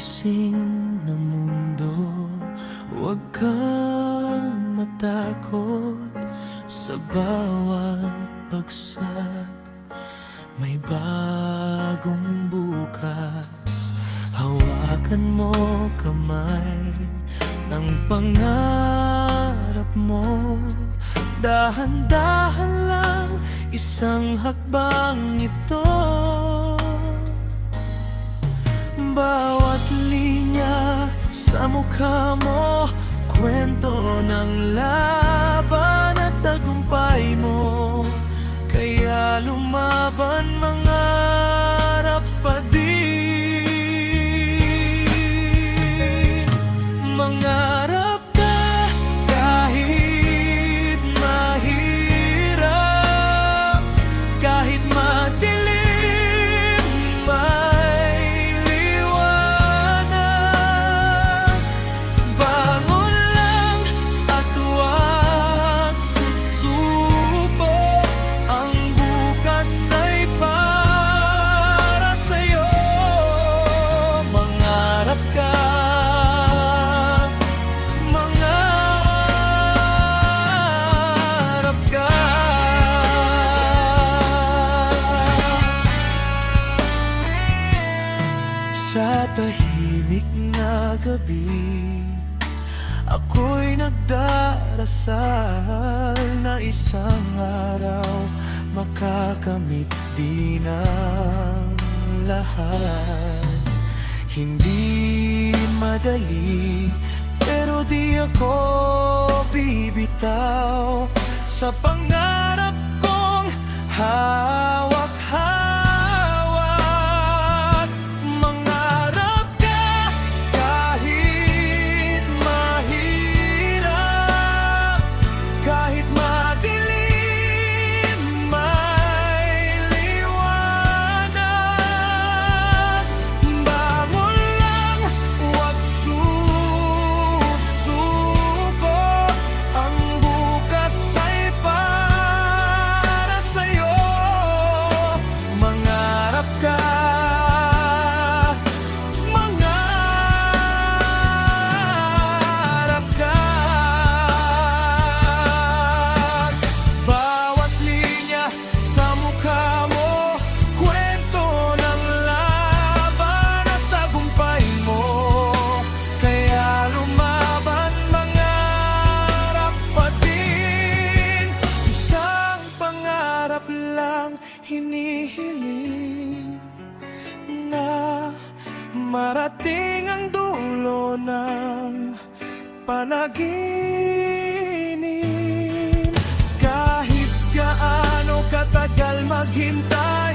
gising na mundo, huwag kang matakot. Sa bawat bagsak may bagong bukas. Hawakan mo kamay ng pangarap mo. Dahan-dahan lang, isang hakbang ito. Bawat linya sa mukha mo, kwento ng laban at tagumpay mo. Kaya lumaban, mangarap pa din. Mangarap ka kahit mahirap, kahit madilim, may liwanag. Bangon lang at huwag susuko. Ang bukas ay para sa'yo. Mangarap ka, mangarap ka. Sa tahimik na gabi, ako'y nagdarasal na isang araw makakamit din ang lahat. Hindi madali, pero di ako bibitaw sa pangarap kong hawak-hawak. Mangarap ka kahit mahirap, kahit madilim, may liwanag. Bangon lang, huwag susuko. Ang bukas ay para sa'yo. Mangarap ka, mangarap ka. Bawat linya sa mukha mo, kwento ng laban at tagumpay mo. Kaya lumaban, mangarap pa din. Isang pangarap lang hinihiling, na marating ang dulo ng panaginip. Kahit gaano katagal maghintay,